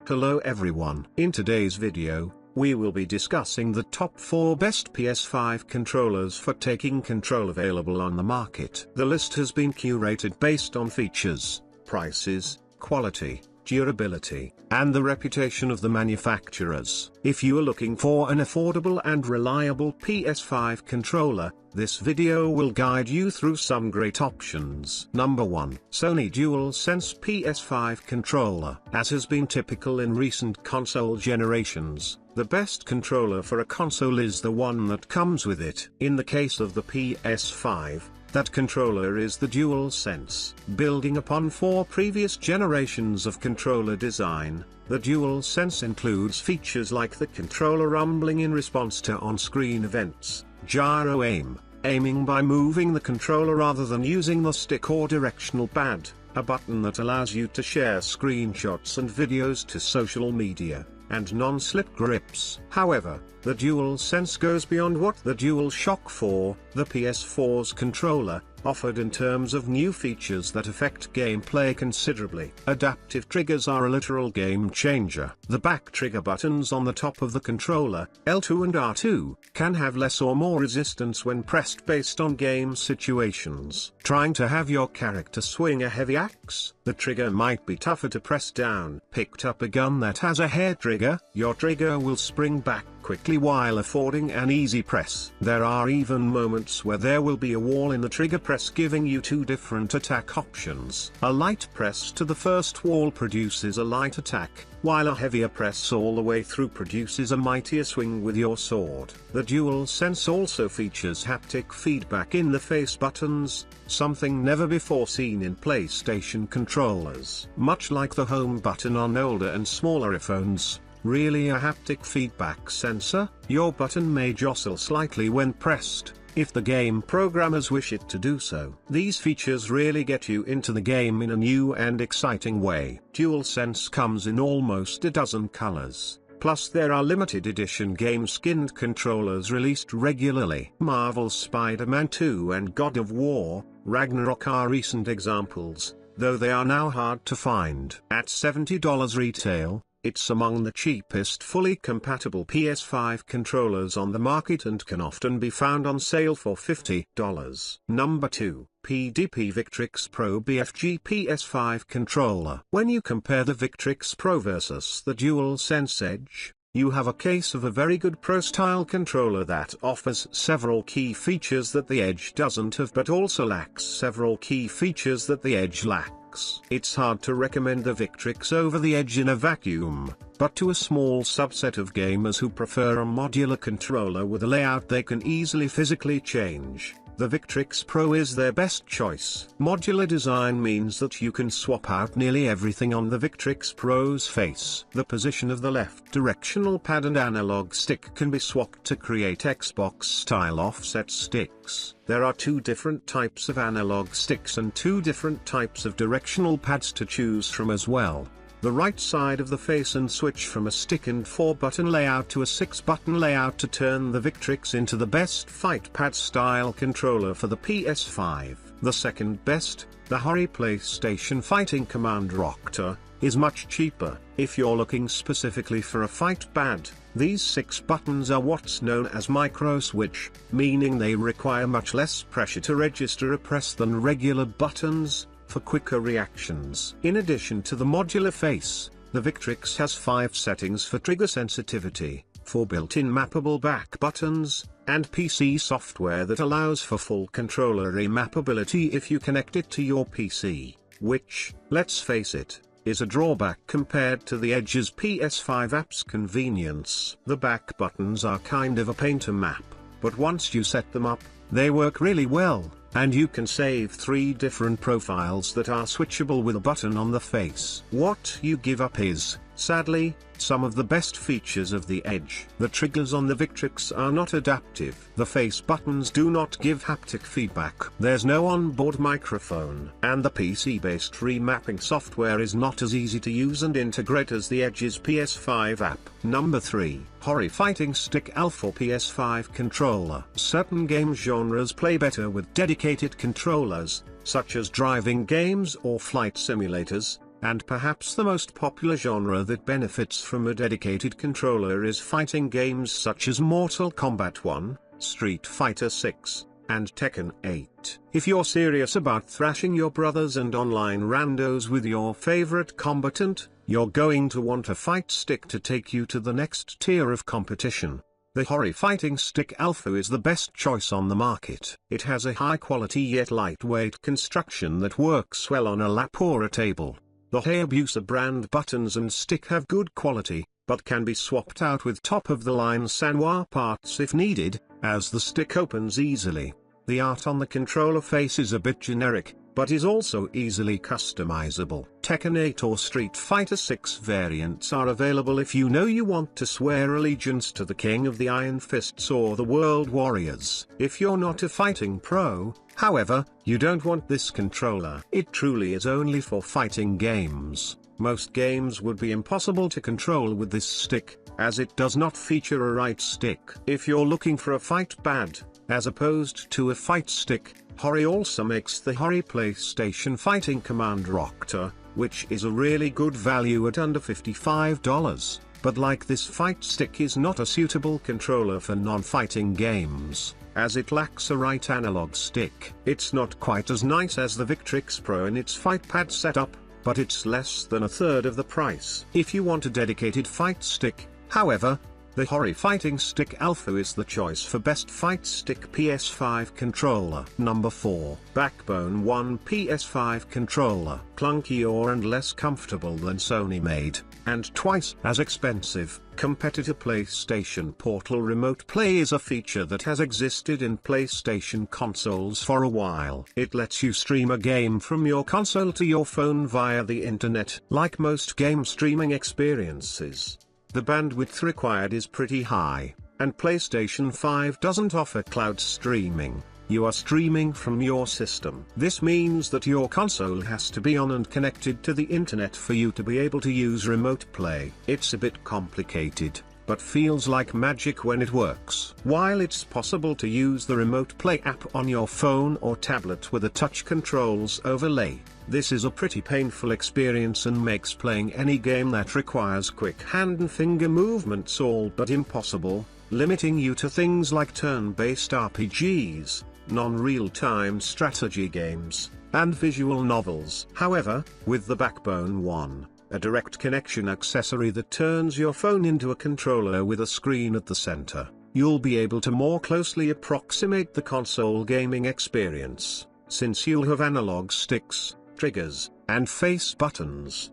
Hello everyone. In today's video, we will be discussing the top 4 best PS5 controllers for taking control available on the market. The list has been curated based on features, prices, quality, durability, and the reputation of the manufacturers. If you are looking for an affordable and reliable PS5 controller, this video will guide you through some great options. Number 1. Sony DualSense PS5 Controller. As has been typical in recent console generations, the best controller for a console is the one that comes with it. In the case of the PS5, that controller is the DualSense. Building upon 4 previous generations of controller design, the DualSense includes features like the controller rumbling in response to on-screen events, gyro aim, aiming by moving the controller rather than using the stick or directional pad, a button that allows you to share screenshots and videos to social media, and non-slip grips. However, the DualSense goes beyond what the DualShock 4, the PS4's controller, offered in terms of new features that affect gameplay considerably. Adaptive triggers are a literal game changer. The back trigger buttons on the top of the controller, L2 and R2, can have less or more resistance when pressed based on game situations. Trying to have your character swing a heavy axe, the trigger might be tougher to press down. Picked up a gun that has a hair trigger, your trigger will spring back quickly while affording an easy press. There are even moments where there will be a wall in the trigger press giving you 2 different attack options. A light press to the first wall produces a light attack, while a heavier press all the way through produces a mightier swing with your sword. The DualSense also features haptic feedback in the face buttons, something never before seen in PlayStation controllers. Much like the home button on older and smaller iPhones, really a haptic feedback sensor, your button may jostle slightly when pressed, if the game programmers wish it to do so. These features really get you into the game in a new and exciting way. DualSense comes in almost a dozen colors, plus there are limited edition game-skinned controllers released regularly. Marvel's Spider-Man 2 and God of War, Ragnarok are recent examples, though they are now hard to find. At $70 retail, it's among the cheapest fully compatible PS5 controllers on the market and can often be found on sale for $50. Number 2. PDP Victrix Pro BFG PS5 Controller. When you compare the Victrix Pro versus the DualSense Edge, you have a case of a very good Pro-style controller that offers several key features that the Edge doesn't have but also lacks several key features that the Edge lacks. It's hard to recommend the Victrix over the Edge in a vacuum, but to a small subset of gamers who prefer a modular controller with a layout they can easily physically change, the Victrix Pro is their best choice. Modular design means that you can swap out nearly everything on the Victrix Pro's face. The position of the left directional pad and analog stick can be swapped to create Xbox-style offset sticks. There are 2 different types of analog sticks and 2 different types of directional pads to choose from as well. The right side of the face and switch from a stick and 4-button layout to a 6-button layout to turn the Victrix into the best fight pad style controller for the PS5. The second best, the Hori PlayStation Fighting Command Rockter, is much cheaper. If you're looking specifically for a fight pad, these 6 buttons are what's known as micro switch, meaning they require much less pressure to register a press than regular buttons, for quicker reactions. In addition to the modular face, the Victrix has 5 settings for trigger sensitivity, 4 built-in mappable back buttons, and PC software that allows for full controller remappability if you connect it to your PC, which, let's face it, is a drawback compared to the Edge's PS5 app's convenience. The back buttons are kind of a pain to map, but once you set them up, they work really well, and you can save 3 different profiles that are switchable with a button on the face. What you give up is, sadly, some of the best features of the Edge. The triggers on the Victrix are not adaptive. The face buttons do not give haptic feedback. There's no onboard microphone. And the PC-based remapping software is not as easy to use and integrate as the Edge's PS5 app. Number 3. Hori Fighting Stick Alpha PS5 Controller. Certain game genres play better with dedicated controllers, such as driving games or flight simulators, and perhaps the most popular genre that benefits from a dedicated controller is fighting games such as Mortal Kombat 1, Street Fighter 6, and Tekken 8. If you're serious about thrashing your brothers and online randos with your favorite combatant, you're going to want a fight stick to take you to the next tier of competition. The Hori Fighting Stick Alpha is the best choice on the market. It has a high-quality yet lightweight construction that works well on a lap or a table. The Hayabusa brand buttons and stick have good quality, but can be swapped out with top-of-the-line Sanwa parts if needed, as the stick opens easily. The art on the controller face is a bit generic, but is also easily customizable. Tekken 8 or Street Fighter 6 variants are available if you know you want to swear allegiance to the King of the Iron Fists or the World Warriors. If you're not a fighting pro, however, you don't want this controller. It truly is only for fighting games. Most games would be impossible to control with this stick, as it does not feature a right stick. If you're looking for a fight pad, as opposed to a fight stick, Hori also makes the Hori PlayStation Fighting Command Rockter, which is a really good value at under $55, but like this fight stick is not a suitable controller for non-fighting games, as it lacks a right analog stick. It's not quite as nice as the Victrix Pro in its fight pad setup, but it's less than a third of the price. If you want a dedicated fight stick, however, the Hori Fighting Stick Alpha is the choice for best fight stick PS5 controller. Number 4. Backbone 1 PS5 controller. Clunkier and less comfortable than Sony made, and twice as expensive. Competitor PlayStation Portal Remote Play is a feature that has existed in PlayStation consoles for a while. It lets you stream a game from your console to your phone via the internet. Like most game streaming experiences, the bandwidth required is pretty high, and PlayStation 5 doesn't offer cloud streaming. You are streaming from your system. This means that your console has to be on and connected to the internet for you to be able to use remote play. It's a bit complicated, but feels like magic when it works. While it's possible to use the remote play app on your phone or tablet with a touch controls overlay, this is a pretty painful experience and makes playing any game that requires quick hand and finger movements all but impossible, limiting you to things like turn-based RPGs, non-real-time strategy games, and visual novels. However, with the Backbone 1, a direct connection accessory that turns your phone into a controller with a screen at the center, you'll be able to more closely approximate the console gaming experience, since you'll have analog sticks, triggers, and face buttons.